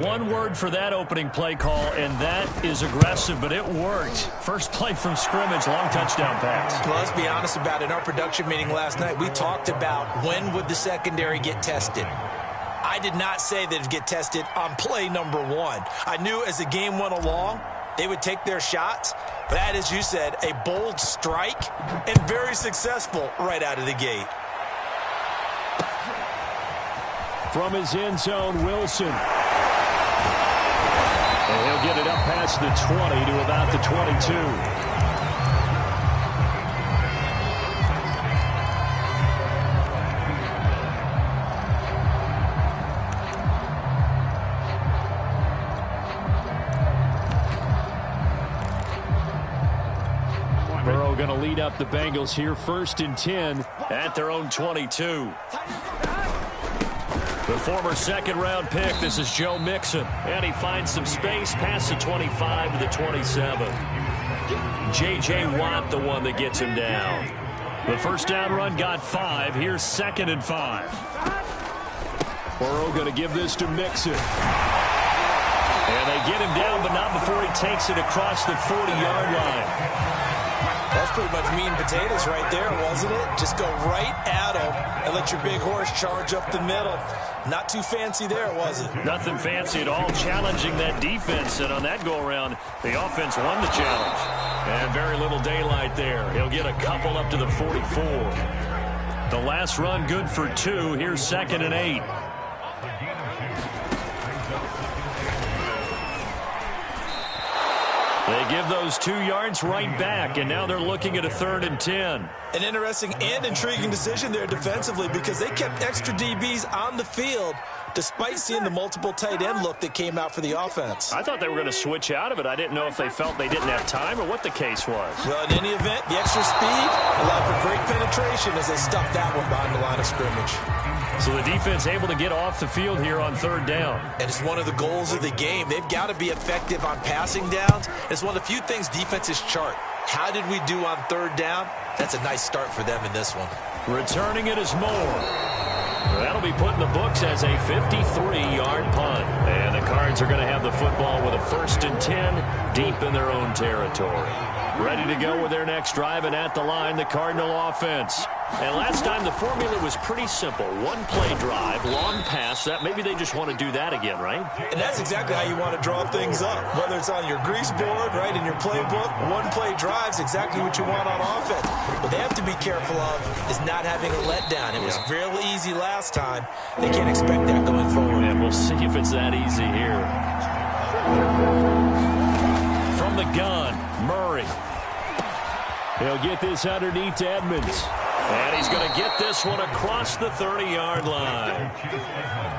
One word for that opening play call, and that is aggressive, but it worked. First play from scrimmage, long touchdown pass. Well, let's be honest about it. In our production meeting last night, we talked about when would the secondary get tested. I did not say that it would get tested on play number 1. I knew as the game went along, they would take their shots. But that, as you said, a bold strike and very successful right out of the gate. From his end zone, Wilson. And he'll get it up past the 20 to about the 22. Burrow going to lead up the Bengals here, 1st and 10 at their own 22. The former second-round pick, this is Joe Mixon. And he finds some space past the 25 to the 27. J.J. Watt, the one that gets him down. The first down run got 5. Here's 2nd and 5. Burrow going to give this to Mixon. And they get him down, but not before he takes it across the 40-yard line. That's pretty much meat and potatoes right there, wasn't it? Just go right at him and let your big horse charge up the middle. Not too fancy there, was it? Nothing fancy at all, challenging that defense. And on that go-around, the offense won the challenge. And very little daylight there. He'll get a couple up to the 44. The last run good for 2. Here's 2nd and 8. They give those 2 yards right back, and now they're looking at a 3rd and 10. An interesting and intriguing decision there defensively because they kept extra DBs on the field despite seeing the multiple tight end look that came out for the offense. I thought they were going to switch out of it. I didn't know if they felt they didn't have time or what the case was. Well, in any event, the extra speed allowed for great penetration as they stuffed that one behind the line of scrimmage. So the defense able to get off the field here on 3rd down. And it's one of the goals of the game. They've got to be effective on passing downs. It's one of the few things defenses chart. How did we do on 3rd down? That's a nice start for them in this one. Returning it is Moore. That'll be put in the books as a 53-yard punt. And the Cards are going to have the football with a 1st and 10 deep in their own territory. Ready to go with their next drive, and at the line, the Cardinal offense. And last time, the formula was pretty simple. 1-play drive, long pass. That maybe they just want to do that again, right? And that's exactly how you want to draw things up. Whether it's on your grease board, right, in your playbook, 1-play drive's exactly what you want on offense. What they have to be careful of is not having a letdown. It was real easy last time. They can't expect that going forward. And we'll see if it's that easy here. From the gun, Murray. He'll get this underneath to Edmonds. And he's going to get this one across the 30-yard line.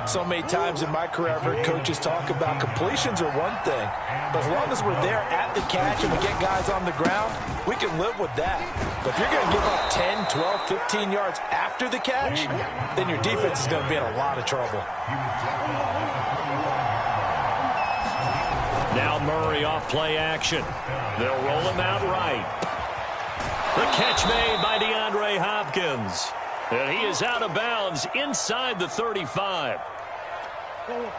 So many times in my career, I've heard coaches talk about completions are one thing. But as long as we're there at the catch and we get guys on the ground, we can live with that. But if you're going to give up 10, 12, 15 yards after the catch, then your defense is going to be in a lot of trouble. Now Murray off play action. They'll roll him out right. The catch made by DeAndre Hopkins. And he is out of bounds inside the 35.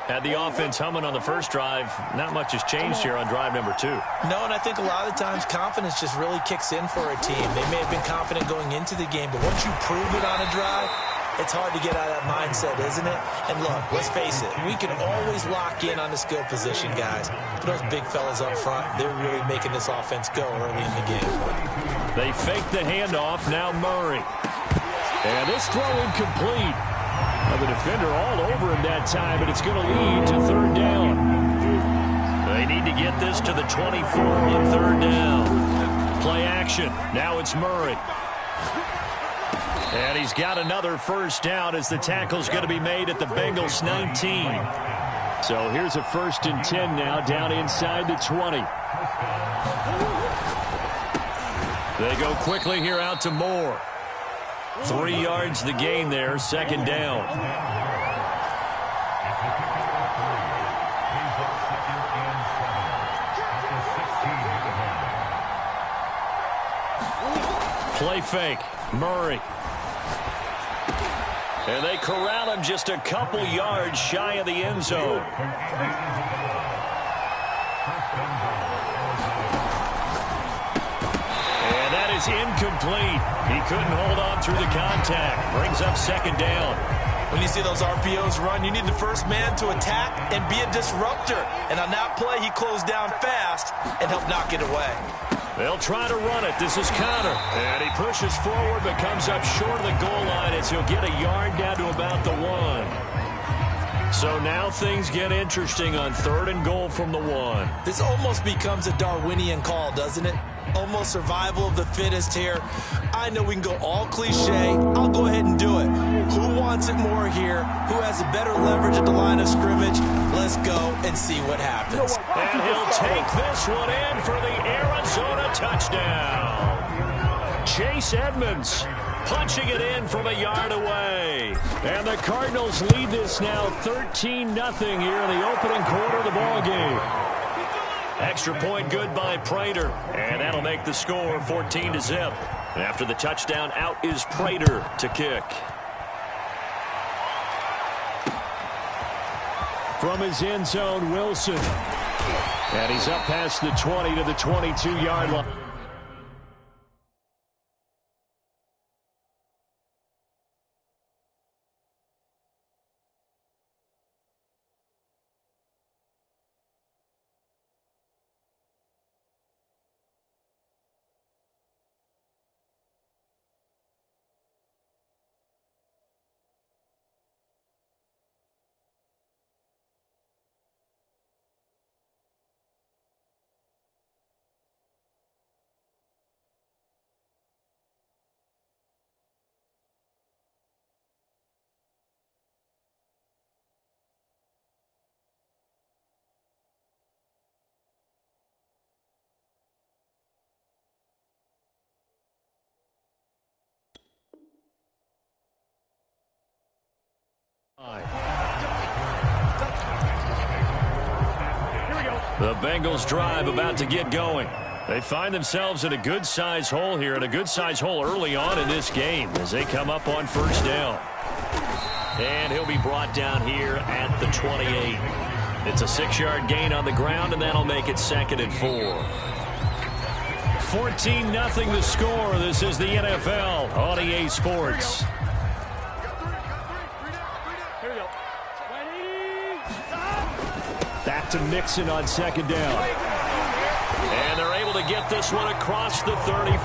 Had the offense humming on the first drive. Not much has changed here on drive number 2. No, and I think a lot of times confidence just really kicks in for a team. They may have been confident going into the game, but once you prove it on a drive, it's hard to get out of that mindset, isn't it? And look, let's face it, we can always lock in on the skill position, guys. But those big fellas up front, they're really making this offense go early in the game. They fake the handoff, now Murray. And this throw incomplete. Now the defender all over him that time, but it's going to lead to 3rd down. They need to get this to the 24 on 3rd down. Play action. Now it's Murray. And he's got another first down as the tackle's going to be made at the Bengals 19. So here's a 1st and 10 now down inside the 20. They go quickly here out to Moore. 3 yards the gain there, 2nd down. Play fake. Murray. And they corral him just a couple yards shy of the end zone. And that is incomplete. He couldn't hold on through the contact. Brings up second down. When you see those RPOs run, you need the first man to attack and be a disruptor. And on that play, he closed down fast and helped knock it away. They'll try to run it. This is Connor. And he pushes forward but comes up short of the goal line as he'll get a yard down to about the 1. So now things get interesting on 3rd and goal from the 1. This almost becomes a Darwinian call, doesn't it? Almost survival of the fittest here. I know we can go all cliche. I'll go ahead and do it. Who wants it more here? Who has a better leverage at the line of scrimmage? Let's go and see what happens. And he'll take this one in for the Arizona touchdown. Chase Edmonds punching it in from a yard away. And the Cardinals lead this now 13-0 here in the opening quarter of the ball game. Extra point good by Prater, and that'll make the score 14-0. After the touchdown, out is Prater to kick. From his end zone, Wilson. And he's up past the 20 to the 22-yard line. The Bengals drive about to get going. They find themselves in a good-sized hole here, and a good-sized hole early on in this game as they come up on first down. And he'll be brought down here at the 28. It's a 6-yard gain on the ground, and that'll make it 2nd and 4. 14-0 the score. This is the NFL on EA Sports. Back to Mixon on 2nd down. And they're able to get this one across the 35.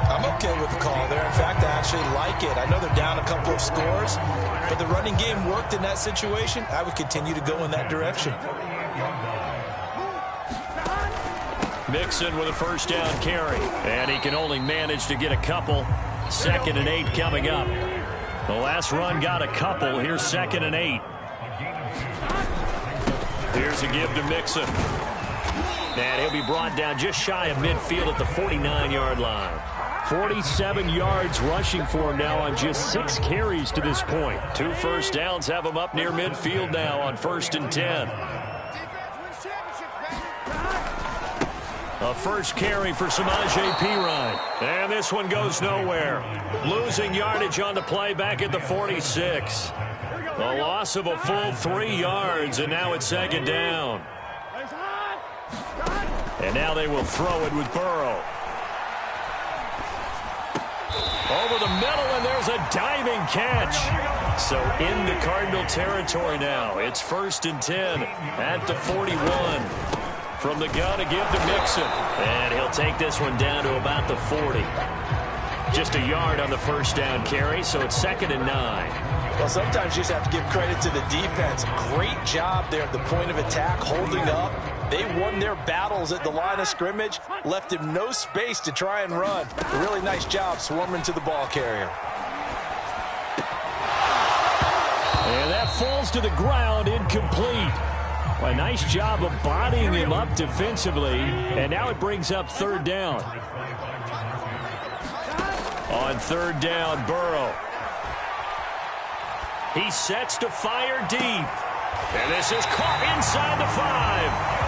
I'm okay with the call there. In fact, I actually like it. I know they're down a couple of scores, but the running game worked in that situation. I would continue to go in that direction. Mixon with a first down carry. And he can only manage to get a couple. 2nd and 8 coming up. The last run got a couple. Here's 2nd and 8. Here's a give to Mixon. And he'll be brought down just shy of midfield at the 49-yard line. 47 yards rushing for him now on just 6 carries to this point. 2 first downs have him up near midfield now on 1st and 10. A first carry for Samaje Perine. And this one goes nowhere. Losing yardage on the play back at the 46. A loss of a full 3 yards, and now it's 2nd down. And now they will throw it with Burrow. Over the middle, and there's a diving catch. So into Cardinal territory now. It's 1st and 10 at the 41. From the gun to give to Mixon. And he'll take this one down to about the 40. Just a yard on the first down carry, so it's 2nd and 9. Well, sometimes you just have to give credit to the defense. Great job there at the point of attack, holding up. They won their battles at the line of scrimmage, left him no space to try and run. A really nice job swarming to the ball carrier. And that falls to the ground, incomplete. A nice job of bodying him up defensively, and now it brings up 3rd down. On 3rd down, Burrow. He sets to fire deep. And this is caught inside the 5.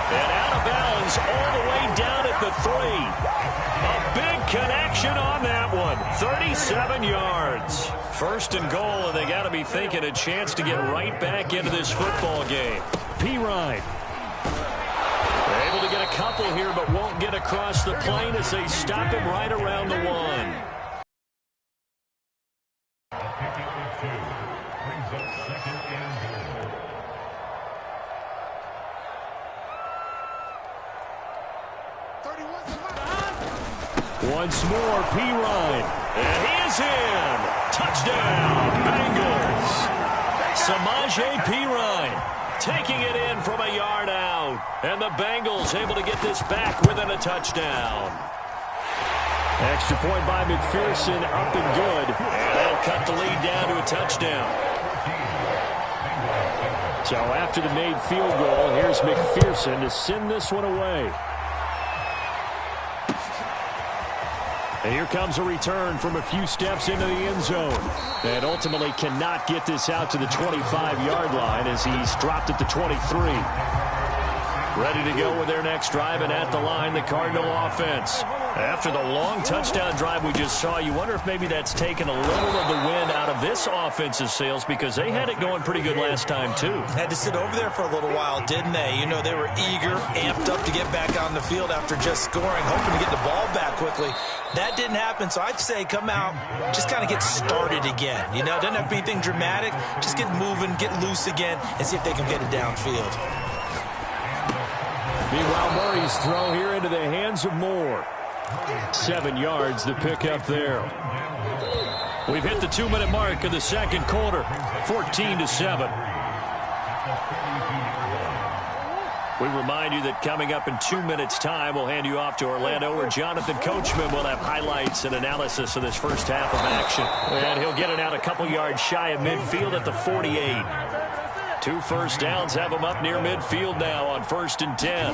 And out of bounds all the way down at the 3. A big connection on that one. 37 yards. First and goal, and they got to be thinking a chance to get right back into this football game. Pirine. Able to get a couple here, but won't get across the plane as they stop him right around the 1. Once more, Pirine. And he is in. Touchdown, Bengals. Samaje Pirine taking it in from a yard out. And the Bengals able to get this back within a touchdown. Extra point by McPherson, up and good. And they'll cut the lead down to a touchdown. So after the made field goal, here's McPherson to send this one away. And here comes a return from a few steps into the end zone. And ultimately cannot get this out to the 25-yard line as he's dropped at the 23. Ready to go with their next drive, and at the line, the Cardinal offense. After the long touchdown drive we just saw, you wonder if maybe that's taken a little of the wind out of this offense's sails, because they had it going pretty good last time, too. Had to sit over there for a little while, didn't they? You know, they were eager, amped up to get back on the field after just scoring, hoping to get the ball back quickly. That didn't happen, so I'd say come out, just kind of get started again. You know, doesn't have to be anything dramatic. Just get moving, get loose again, and see if they can get it downfield. Meanwhile, Murray's throw here into the hands of Moore. 7 yards, the pickup there. We've hit the 2-minute mark of the second quarter, 14-7. We remind you that coming up in 2 minutes' time, we'll hand you off to Orlando, where Jonathan Coachman will have highlights and analysis of this first half of action. And he'll get it out a couple yards shy of midfield at the 48. 2 first downs have him up near midfield now on 1st and 10.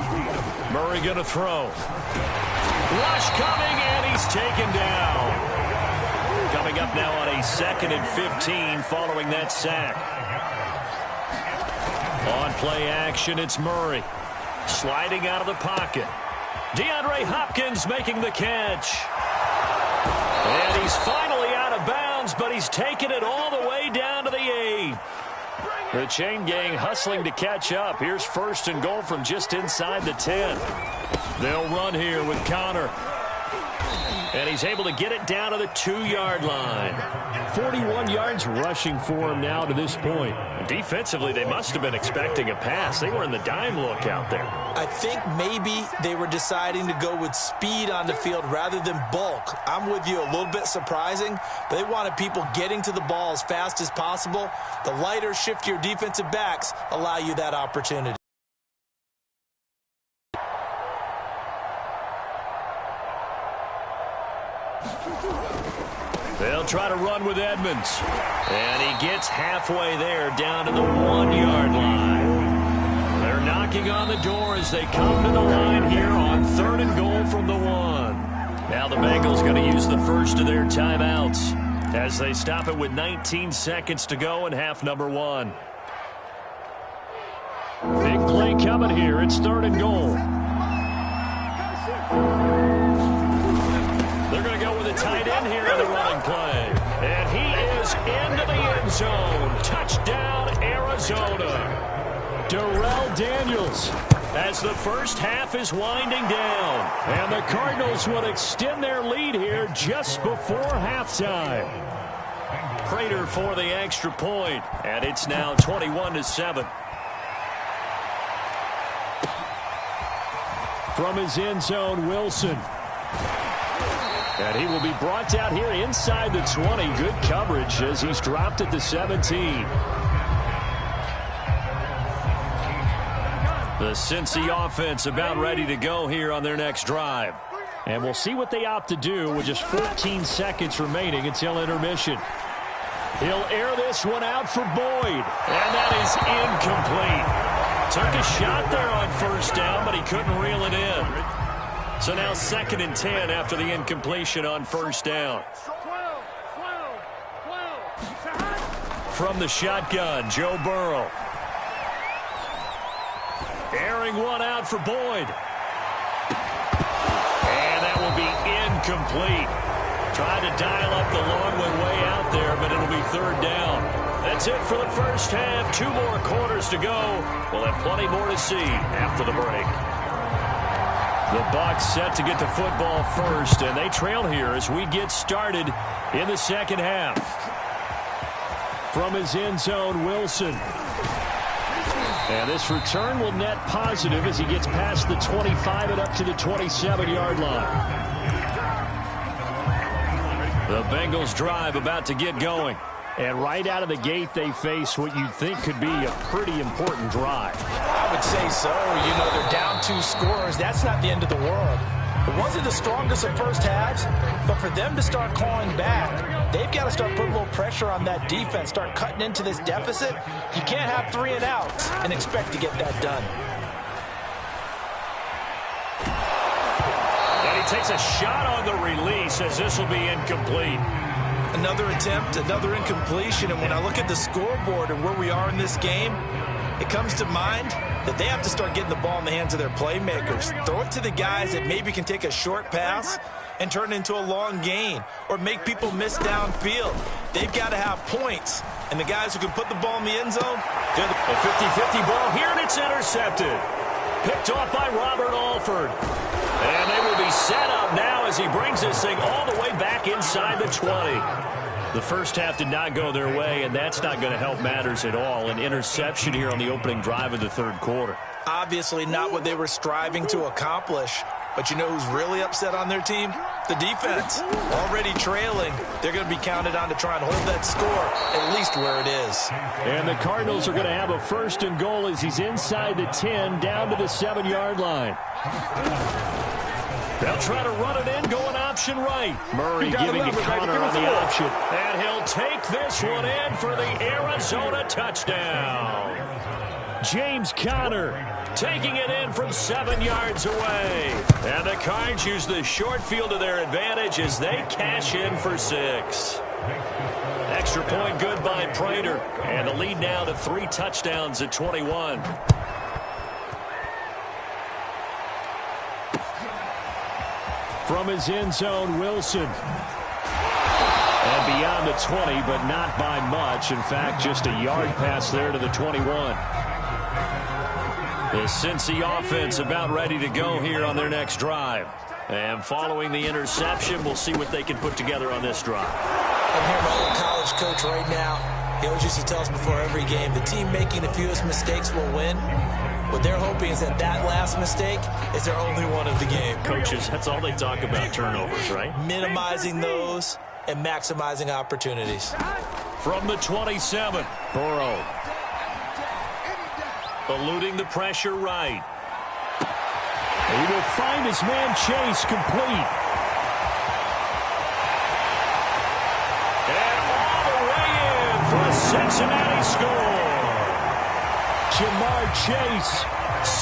Murray going to throw. Rush coming, and he's taken down. Coming up now on a 2nd and 15 following that sack. On play action, it's Murray. Sliding out of the pocket. DeAndre Hopkins making the catch. And he's finally out of bounds, but he's taken it all the way down to the 8. The chain gang hustling to catch up. Here's 1st and goal from just inside the 10. They'll run here with Connor. And he's able to get it down to the 2-yard line. 41 yards rushing for him now to this point. Defensively, they must have been expecting a pass. They were in the dime look out there. I think maybe they were deciding to go with speed on the field rather than bulk. I'm with you, a little bit surprising, but they wanted people getting to the ball as fast as possible. The lighter, shiftier defensive backs allow you that opportunity. They'll try to run with Edmonds. And he gets halfway there down to the 1-yard line. They're knocking on the door as they come to the line here on 3rd and goal from the 1. Now the Bengals going to use the first of their timeouts as they stop it with 19 seconds to go in half number 1. Big play coming here. It's 3rd and goal. They're going to go with a tight end here on the running play. And he is into the end zone. Touchdown, Arizona. Darrell Daniels as the first half is winding down. And the Cardinals will extend their lead here just before halftime. Prater for the extra point. And it's now 21-7. From his end zone, Wilson. And he will be brought down here inside the 20. Good coverage as he's dropped at the 17. The Cincy offense about ready to go here on their next drive. And we'll see what they opt to do with just 14 seconds remaining until intermission. He'll air this one out for Boyd. And that is incomplete. Took a shot there on 1st down, but he couldn't reel it in. So now 2nd and 10 after the incompletion on 1st down. From the shotgun, Joe Burrow. Airing one out for Boyd. And that will be incomplete. Trying to dial up the long way out there, but it'll be third down. That's it for the first half. 2 more quarters to go. We'll have plenty more to see after the break. The Bucs set to get the football first, and they trail here as we get started in the second half. From his end zone, Wilson. And this return will net positive as he gets past the 25 and up to the 27-yard line. The Bengals drive about to get going. And right out of the gate, they face what you'd think could be a pretty important drive. I would say so. You know, they're down 2 scores. That's not the end of the world. It wasn't the strongest of first halves, but for them to start clawing back, they've got to start putting a little pressure on that defense, start cutting into this deficit. You can't have 3 and outs and expect to get that done. And he takes a shot on the release as this will be incomplete. Another attempt, another incompletion, and when I look at the scoreboard and where we are in this game, it comes to mind that they have to start getting the ball in the hands of their playmakers. Throw it to the guys that maybe can take a short pass and turn it into a long gain or make people miss downfield. They've got to have points, and the guys who can put the ball in the end zone, they're the... A 50-50 ball here, and it's intercepted. Picked off by Robert Alford. And they will be set up now as he brings this thing all the way back inside the 20. The first half did not go their way, and that's not going to help matters at all. An interception here on the opening drive of the third quarter. Obviously not what they were striving to accomplish. But you know who's really upset on their team? The defense. Already trailing. They're going to be counted on to try and hold that score at least where it is. And the Cardinals are going to have a first and goal as he's inside the 10 down to the 7-yard line. They'll try to run it in, going option right. Murray giving a counter on the option. And he'll take this one in for the Arizona touchdown. James Conner taking it in from 7 yards away. And the Cards use the short field to their advantage as they cash in for 6. Extra point good by Prater. And the lead now to 3 touchdowns at 21. From his end zone, Wilson. And beyond the 20, but not by much. In fact, just a yard pass there to the 21. The Cincy offense about ready to go here on their next drive. And following the interception, we'll see what they can put together on this drive. I'm here, my old college coach right now. He always used to tell us before every game, the team making the fewest mistakes will win. What they're hoping is that that last mistake is their only one of the game. Coaches, that's all they talk about, turnovers, right? Minimizing those and maximizing opportunities. From the 27, Burrow. Eluding the pressure right. He will find his man Chase complete. And all the way in for a Cincinnati score. Jamar Chase,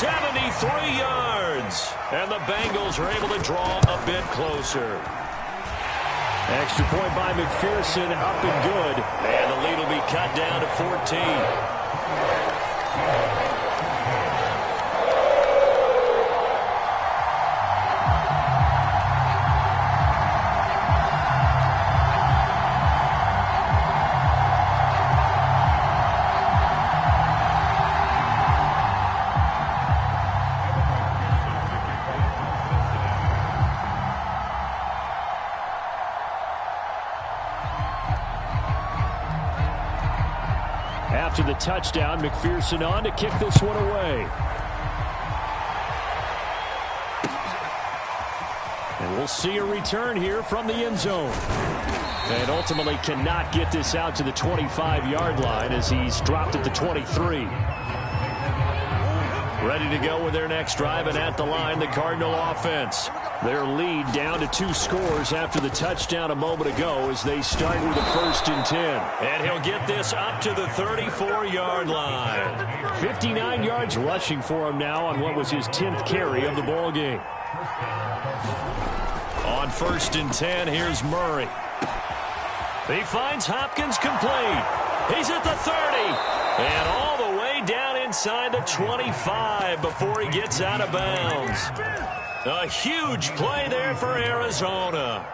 73 yards. And the Bengals are able to draw a bit closer. Extra point by McPherson, up and good. And the lead will be cut down to 14. After the touchdown, McPherson on to kick this one away. And we'll see a return here from the end zone. And ultimately cannot get this out to the 25-yard line as he's dropped at the 23. Ready to go with their next drive, and at the line, the Cardinal offense. Their lead down to 2 scores after the touchdown a moment ago as they start with a 1st and 10. And he'll get this up to the 34-yard line. 59 yards rushing for him now on what was his 10th carry of the ball game. On 1st and 10, here's Murray. He finds Hopkins complete. He's at the 30. And all the way down inside the 25 before he gets out of bounds. A huge play there for Arizona.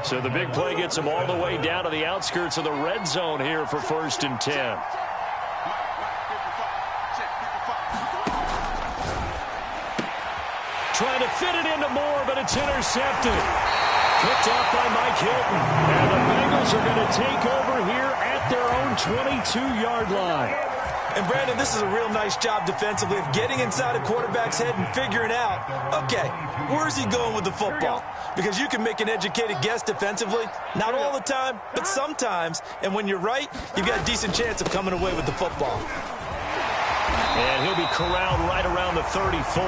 So the big play gets him all the way down to the outskirts of the red zone here for 1st and 10. Trying to fit it into Moore, but it's intercepted. Picked off by Mike Hilton. And the Bengals are going to take over here at their own 22-yard line. And, Brandon, this is a real nice job defensively of getting inside a quarterback's head and figuring out, okay, where's he going with the football? Because you can make an educated guess defensively. Not all the time, but sometimes. And when you're right, you've got a decent chance of coming away with the football. And he'll be corralled right around the 34.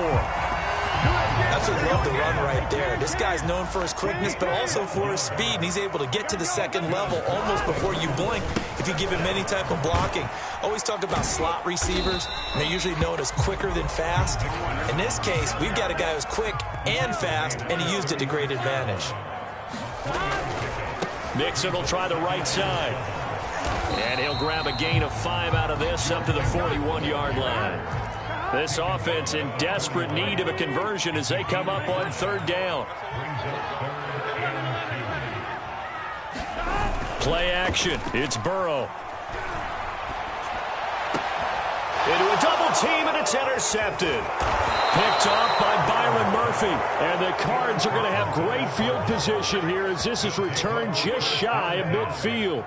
Absolutely love the run right there. This guy's known for his quickness, but also for his speed. And he's able to get to the second level almost before you blink if you give him any type of blocking. Always talk about slot receivers, and they're usually known as quicker than fast. In this case, we've got a guy who's quick and fast, and he used it to great advantage. Mixon will try the right side. And he'll grab a gain of 5 out of this up to the 41-yard line. This offense in desperate need of a conversion as they come up on 3rd down. Play action. It's Burrow. Into a double team, and it's intercepted. Picked off by Byron Murphy. And the Cards are going to have great field position here as this is returned just shy of midfield.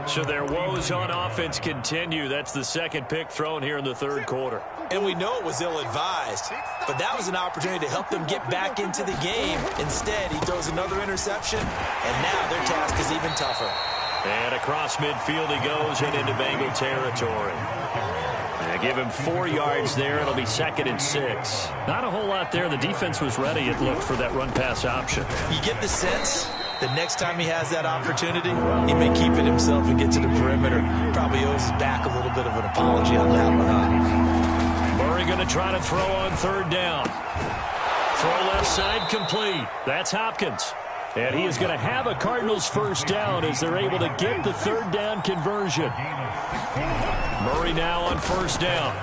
So their woes on offense continue. That's the second pick thrown here in the 3rd quarter. And we know it was ill-advised, but that was an opportunity to help them get back into the game. Instead, he throws another interception, and now their task is even tougher. And across midfield he goes and into Bengal territory. They give him 4 yards there. It'll be 2nd and 6. Not a whole lot there. The defense was ready, it looked, for that run-pass option. You get the sense that next time he has that opportunity, he may keep it himself and get to the perimeter. Probably owes his back a little bit of an apology on that one, huh? Murray going to try to throw on 3rd down. Throw left side complete. That's Hopkins. And he is going to have a Cardinals 1st down as they're able to get the 3rd down conversion. Murray now on 1st down.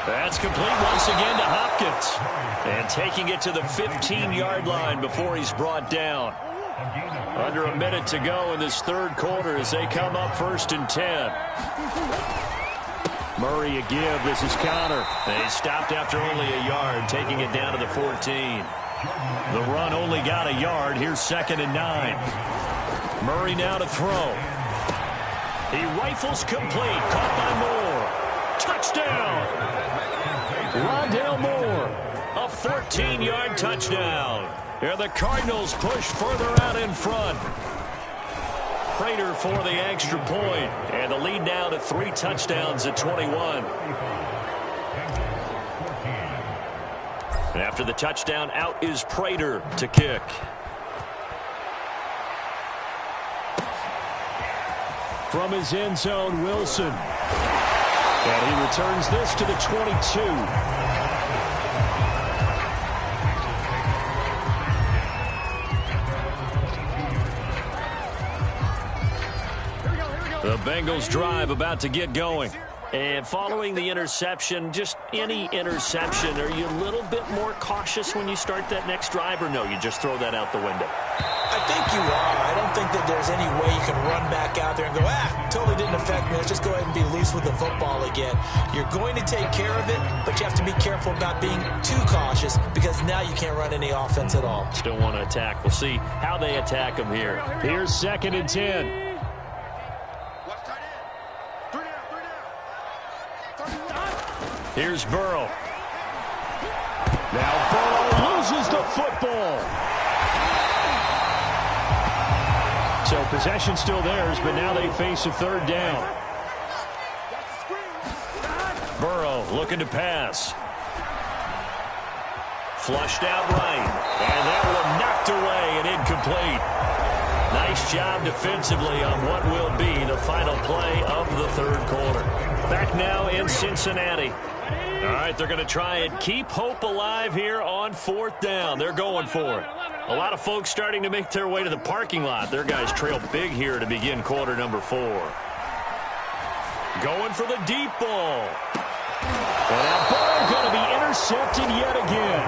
That's complete once again to Hopkins. And taking it to the 15-yard line before he's brought down. Under a minute to go in this 3rd quarter as they come up 1st and 10. Murray a give. This is Connor. They stopped after only a yard, taking it down to the 14. The run only got a yard. Here's 2nd and 9. Murray now to throw. He rifles complete. Caught by Moore. Touchdown. Rondale Moore. A 14-yard touchdown. And the Cardinals push further out in front. Prater for the extra point. And the lead now to 3 touchdowns at 21. And after the touchdown, out is Prater to kick. From his end zone, Wilson. And he returns this to the 22. The Bengals drive about to get going. And following the interception, just any interception, are you a little bit more cautious when you start that next drive, or no, you just throw that out the window? I think you are. I don't think that there's any way you can run back out there and go, totally didn't affect me. Let's just go ahead and be loose with the football again. You're going to take care of it, but you have to be careful about being too cautious because now you can't run any offense at all. Still want to attack. We'll see how they attack him here. Here's 2nd and 10. Here's Burrow. Now Burrow loses the football. So possession still theirs, but now they face a 3rd down. Burrow looking to pass. Flushed out right. And that one knocked away and incomplete. Nice job defensively on what will be the final play of the 3rd quarter. Back now in Cincinnati. All right, they're going to try and keep hope alive here on 4th down. They're going for it. A lot of folks starting to make their way to the parking lot. Their guys trail big here to begin quarter number 4. Going for the deep ball. And now Burrow going to be intercepted yet again.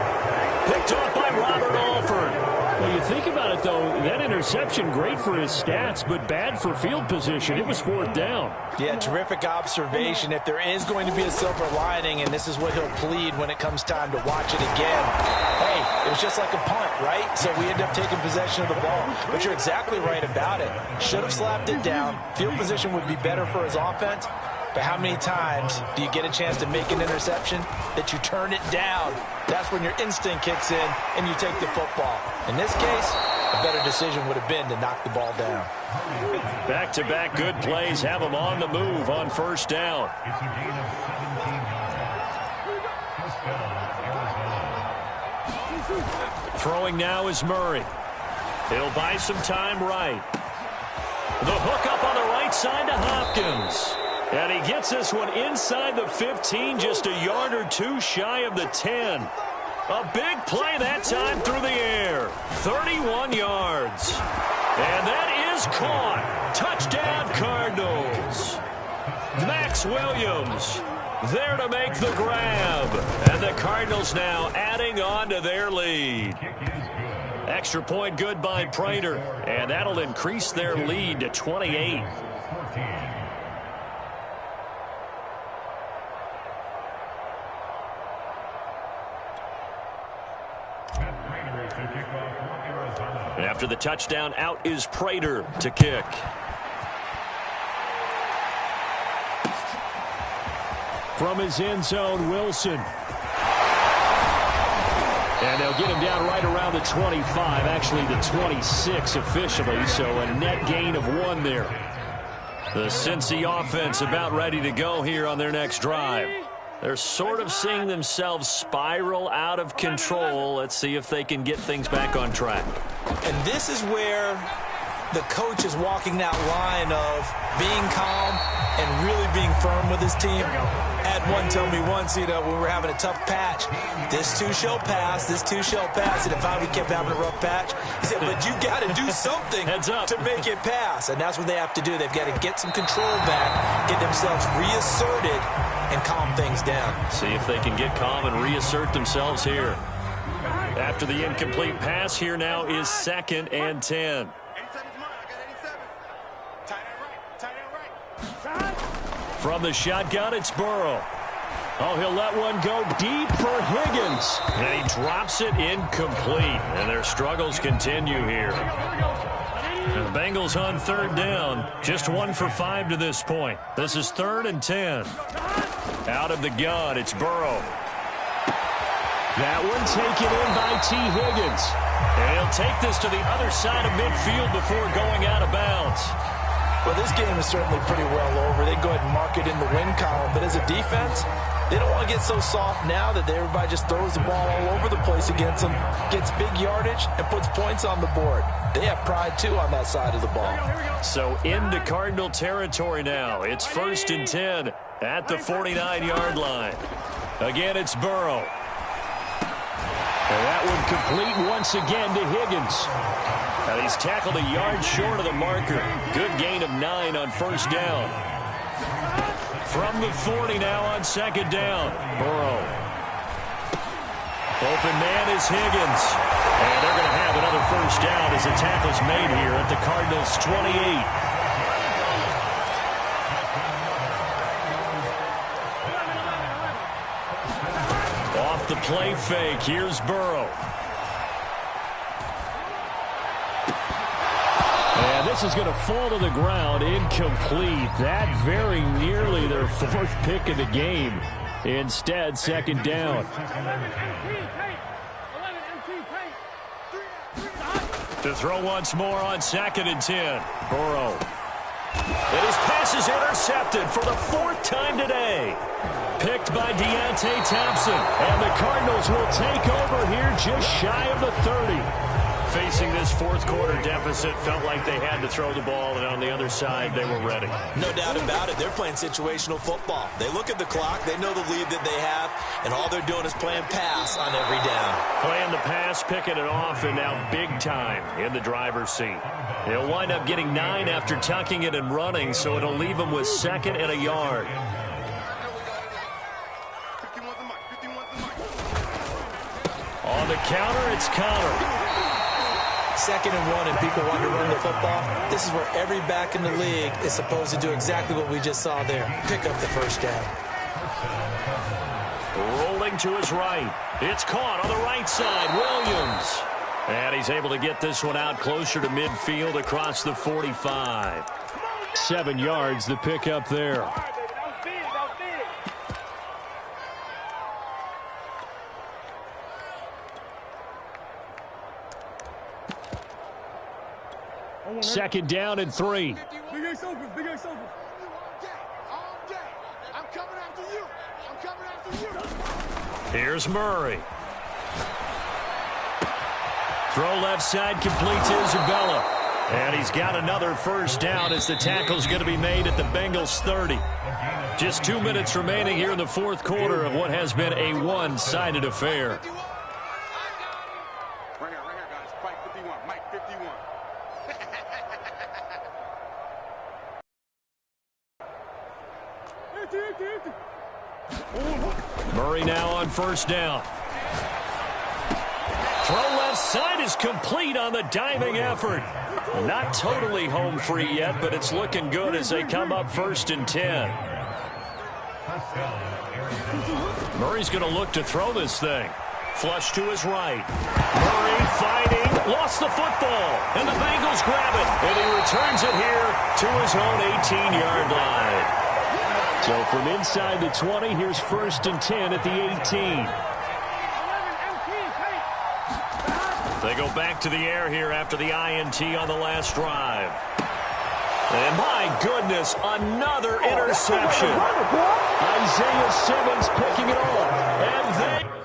Picked off by Robert Alford. Well, you think about it, though, that interception, great for his stats, but bad for field position. It was fourth down. Yeah, terrific observation. If there is going to be a silver lining, and this is what he'll plead when it comes time to watch it again, hey, it was just like a punt, right? So we end up taking possession of the ball. But you're exactly right about it. Should have slapped it down. Field position would be better for his offense. But how many times do you get a chance to make an interception that you turn it down? That's when your instinct kicks in and you take the football. In this case, a better decision would have been to knock the ball down. Back-to-back good plays have him on the move on first down. Throwing now is Murray. He'll buy some time right. The hook up on the right side to Hopkins. And he gets this one inside the 15, just a yard or two shy of the 10. A big play that time through the air. 31 yards. And that is caught. Touchdown, Cardinals. Max Williams there to make the grab. And the Cardinals now adding on to their lead. Extra point good by Prater. And that'll increase their lead to 28. After the touchdown, out is Prater to kick. From his end zone, Wilson. And they'll get him down right around the 25, actually the 26 officially, so a net gain of 1 there. The Cincy offense about ready to go here on their next drive. They're sort of seeing themselves spiral out of control. Let's see if they can get things back on track. And this is where the coach is walking that line of being calm and really being firm with his team. Had one tell me once, when we were having a tough patch, this too shall pass, this too shall pass. And if we kept having a rough patch, he said, but you got to do something to make it pass. And that's what they have to do. They've got to get some control back, get themselves reasserted, and calm things down. See if they can get calm and reassert themselves here. After the incomplete pass, here now is 2nd and 10. From the shotgun, it's Burrow. Oh, he'll let one go deep for Higgins. And he drops it incomplete. And their struggles continue here. The Bengals on 3rd down. Just 1 for 5 to this point. This is 3rd and 10. Out of the gun, it's Burrow. That one taken in by T. Higgins. And he'll take this to the other side of midfield before going out of bounds. Well, this game is certainly pretty well over. They go ahead and mark it in the win column. But as a defense, they don't want to get so soft now that everybody just throws the ball all over the place against them, gets big yardage, and puts points on the board. They have pride, too, on that side of the ball. So into Cardinal territory now. It's 1st and 10 at the 49-yard line. Again, it's Burrow. And that one complete once again to Higgins. And he's tackled a yard short of the marker. Good gain of 9 on 1st down. From the 40 now on 2nd down. Burrow. Open man is Higgins. And they're going to have another 1st down as the tackle's made here at the Cardinals' 28. The play fake. Here's Burrow. And this is going to fall to the ground. Incomplete. That very nearly their 4th pick of the game. Instead, 2nd down. To throw once more on 2nd and 10. Burrow. And his pass is intercepted for the 4th time today. Picked by Deontay Thompson. And the Cardinals will take over here just shy of the 30. Facing this 4th quarter deficit, felt like they had to throw the ball, and on the other side, they were ready. No doubt about it. They're playing situational football. They look at the clock, they know the lead that they have, and all they're doing is playing pass on every down. Playing the pass, picking it off, and now big time in the driver's seat. They'll wind up getting 9 after tucking it and running, so it'll leave them with 2nd and a yard. On the counter, it's Connor. 2nd and 1 and people want to run the football. This is where every back in the league is supposed to do exactly what we just saw there. Pick up the first down. Rolling to his right. It's caught on the right side. Williams. And he's able to get this one out closer to midfield across the 45. 7 yards, the pickup there. Second down and 3. Big X open, Big X open. All day. I'm coming after you. I'm coming after you. Here's Murray. Throw left side, complete to Isabella. And he's got another first down as the tackle's going to be made at the Bengals 30. Just 2 minutes remaining here in the fourth quarter of what has been a one-sided affair. Right here, guys. Mike 51. Mike 51. Murray now on first down. Throw left side is complete on the diving effort. Not totally home free yet, but it's looking good as they come up 1st and 10. Murray's going to look to throw this thing. Flush to his right. Murray fighting. Lost the football. And the Bengals grab it. And he returns it here to his own 18-yard line. So from inside the 20, here's 1st and 10 at the 18. They go back to the air here after the INT on the last drive. And my goodness, another interception. Isaiah Simmons picking it off. And they...